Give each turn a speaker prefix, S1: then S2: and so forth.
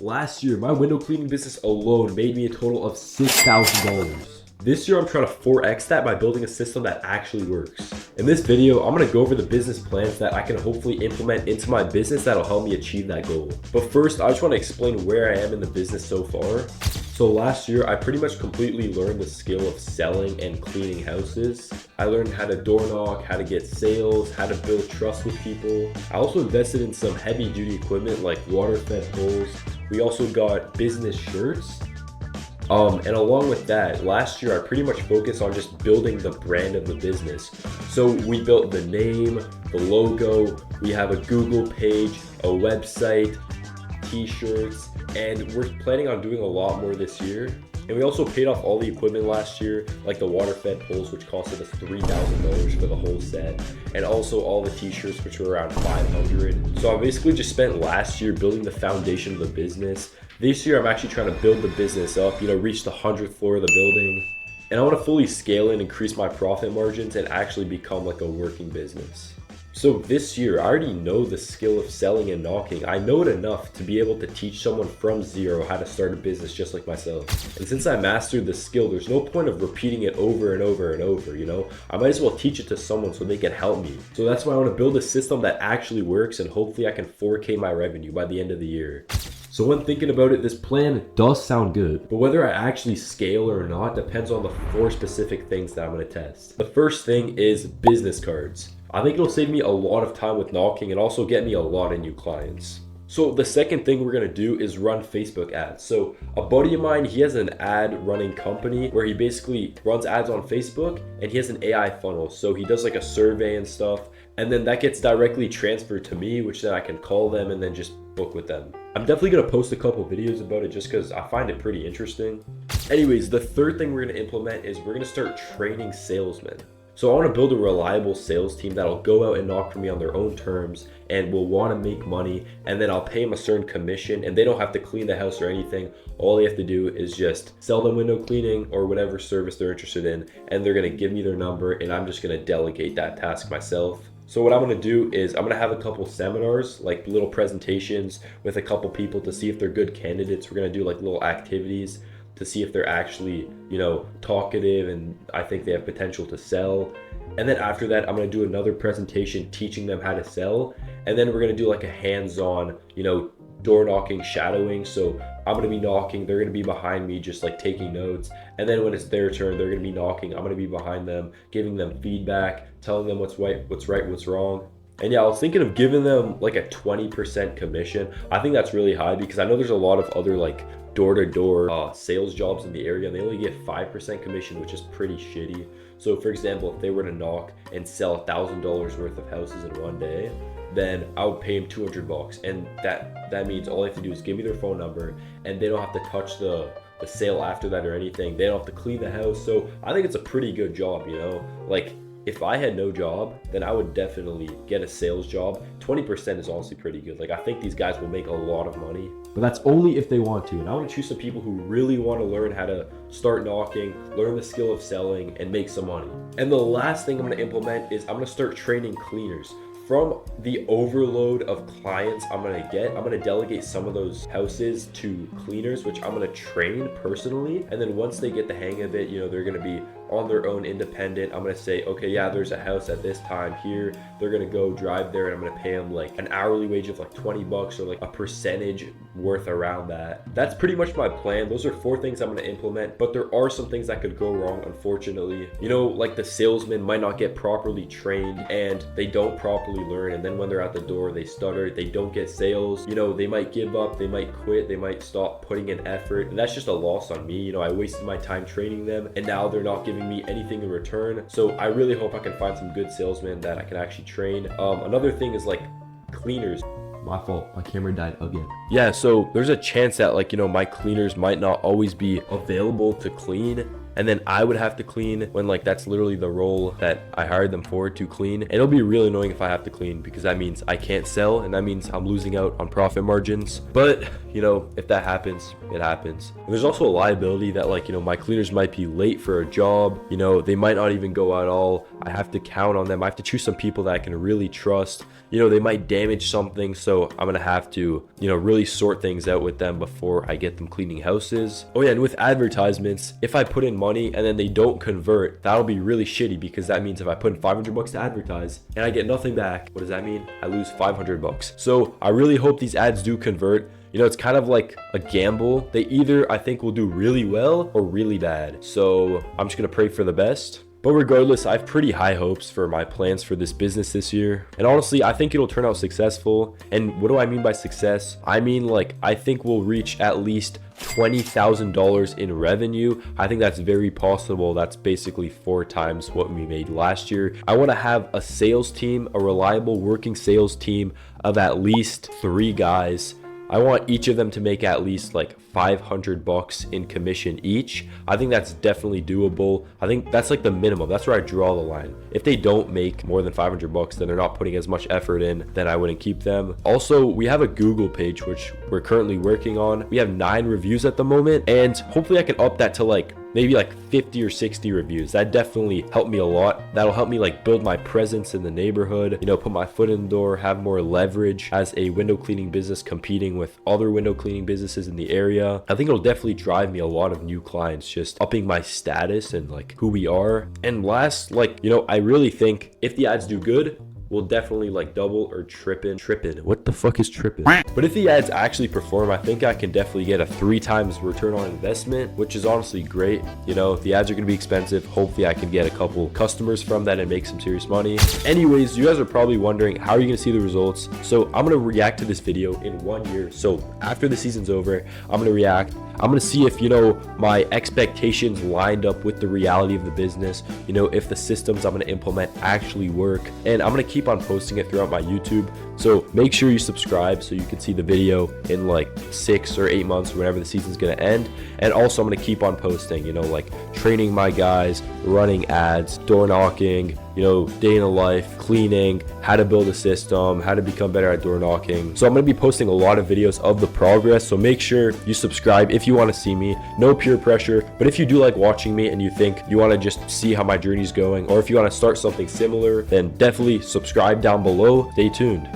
S1: Last year, my window cleaning business alone made me a total of $6,000. This year, I'm trying to 4x that by building a system that actually works. In this video, I'm gonna go over the business plans that I can hopefully implement into my business that'll help me achieve that goal. But first, I just wanna explain where I am in the business so far. So last year, I pretty much completely learned the skill of selling and cleaning houses. I learned how to door knock, how to get sales, how to build trust with people. I also invested in some heavy duty equipment like water-fed poles. We also got business shirts. And along with that, last year I pretty much focused on just building the brand of the business. So we built the name, the logo, we have a Google page, a website, t-shirts, and we're planning on doing a lot more this year. And we also paid off all the equipment last year, like the water-fed poles, which costed us $3,000 for the whole set, and also all the t-shirts, which were around $500. So I basically just spent last year building the foundation of the business. This year, I'm actually trying to build the business up, reach the 100th floor of the building. And I want to fully scale and increase my profit margins and actually become like a working business. So this year, I already know the skill of selling and knocking. I know it enough to be able to teach someone from zero how to start a business just like myself. And since I mastered the skill, there's no point of repeating it over and over and over, I might as well teach it to someone so they can help me. So that's why I want to build a system that actually works, and hopefully I can 4K my revenue by the end of the year. So when thinking about it, this plan does sound good, but whether I actually scale or not depends on the 4 specific things that I'm going to test. The first thing is business cards. I think it'll save me a lot of time with knocking and also get me a lot of new clients. So the second thing we're gonna do is run Facebook ads. So a buddy of mine, he has an ad running company where he basically runs ads on Facebook, and he has an AI funnel. So he does like a survey and stuff, and then that gets directly transferred to me, which then I can call them and then just book with them. I'm definitely gonna post a couple videos about it just because I find it pretty interesting. Anyways, the third thing we're gonna implement is we're gonna start training salesmen. So I want to build a reliable sales team that'll go out and knock for me on their own terms and will want to make money, and then I'll pay them a certain commission, and they don't have to clean the house or anything. All they have to do is just sell them window cleaning or whatever service they're interested in, and they're going to give me their number, and I'm just going to delegate that task myself. So what I'm going to do is I'm going to have a couple seminars, like little presentations with a couple people to see if they're good candidates. We're going to do like little activities to see if they're actually, talkative and I think they have potential to sell. And then after that, I'm gonna do another presentation teaching them how to sell. And then we're gonna do like a hands-on, door knocking, shadowing. So I'm gonna be knocking, they're gonna be behind me just like taking notes. And then when it's their turn, they're gonna be knocking, I'm gonna be behind them, giving them feedback, telling them what's right, what's wrong. And yeah, I was thinking of giving them like a 20% commission. I think that's really high because I know there's a lot of other like door-to-door sales jobs in the area, and they only get 5% commission, which is pretty shitty. So for example, if they were to knock and sell $1,000 worth of houses in one day, then I would pay them $200, and that means all they have to do is give me their phone number, and they don't have to touch the sale after that or anything. They don't have to clean the house. So I think it's a pretty good job, like if I had no job, then I would definitely get a sales job. 20% is honestly pretty good. Like I think these guys will make a lot of money, but that's only if they want to. And I want to choose some people who really want to learn how to start knocking, learn the skill of selling, and make some money. And the last thing I'm going to implement is I'm going to start training cleaners. From the overload of clients I'm gonna delegate some of those houses to cleaners, which I'm gonna train personally. And then once they get the hang of it, they're gonna be on their own independent. I'm gonna say, okay, yeah, there's a house at this time here. They're gonna go drive there, and I'm gonna pay them like an hourly wage of like $20 or like a percentage worth around that. That's pretty much my plan. Those are 4 things I'm gonna implement, but there are some things that could go wrong, unfortunately. Like the salesman might not get properly trained, and they don't properly learn, and then when they're at the door they stutter, they don't get sales. They might give up, they might quit, they might stop putting in effort, and that's just a loss on me. I wasted my time training them, and now they're not giving me anything in return. So I really hope I can find some good salesmen that I can actually train. Another thing is like cleaners. My fault, my camera died again. Yeah, so there's a chance that my cleaners might not always be available to clean. and then I would have to clean when like that's literally the role that I hired them for, to clean. And it'll be really annoying if I have to clean, because that means I can't sell, and that means I'm losing out on profit margins. But you know, if that happens, it happens. And there's also a liability that, like, you know, my cleaners might be late for a job, you know, they might not even go at all. I have to count on them. I have to choose some people that I can really trust. You know, they might damage something, so I'm gonna have to, you know, really sort things out with them before I get them cleaning houses. Oh yeah, and with advertisements, if I put in money and then they don't convert, that'll be really shitty, because that means if I put in 500 bucks to advertise and I get nothing back, what does that mean? I lose 500 bucks. So I really hope these ads do convert. You know, it's kind of like a gamble. They either, I think, will do really well or really bad. So I'm just gonna pray for the best. But regardless, I have pretty high hopes for my plans for this business this year. And honestly, I think it'll turn out successful. And what do I mean by success? I mean, like, I think we'll reach at least $20,000 in revenue. I think that's very possible. That's basically 4 times what we made last year. I want to have a sales team, a reliable working sales team of at least 3 guys. I want each of them to make at least like 500 bucks in commission each. I think that's definitely doable. I think that's like the minimum. That's where I draw the line. If they don't make more than 500 bucks, then they're not putting as much effort in, then I wouldn't keep them. Also, we have a Google page, which we're currently working on. We have 9 reviews at the moment, and hopefully I can up that to like maybe like 50 or 60 reviews. That definitely helped me a lot. That'll help me like build my presence in the neighborhood, you know, put my foot in the door, have more leverage as a window cleaning business competing with other window cleaning businesses in the area. I think it'll definitely drive me a lot of new clients, just upping my status and like who we are. And last, like, you know, I really think if the ads do good, we'll definitely like double or tripping. What the fuck is tripping? But if the ads actually perform, I think I can definitely get a 3 times return on investment, which is honestly great. You know, the ads are gonna be expensive. Hopefully I can get a couple customers from that and make some serious money. Anyways, you guys are probably wondering, how are you gonna see the results? So I'm gonna react to this video in 1 year. So after the season's over, I'm gonna react. I'm gonna see if, you know, my expectations lined up with the reality of the business, you know, if the systems I'm gonna implement actually work. And I'm gonna keep on posting it throughout my YouTube. So make sure you subscribe so you can see the video in like 6 or 8 months, whenever the season's gonna end. And also I'm gonna keep on posting, you know, like training my guys, running ads, door knocking, you know, day in the life, cleaning, how to build a system, how to become better at door knocking. So I'm gonna be posting a lot of videos of the progress. So make sure you subscribe if you wanna see me. No peer pressure, but if you do like watching me and you think you wanna just see how my journey's going, or if you wanna start something similar, then definitely subscribe down below. Stay tuned.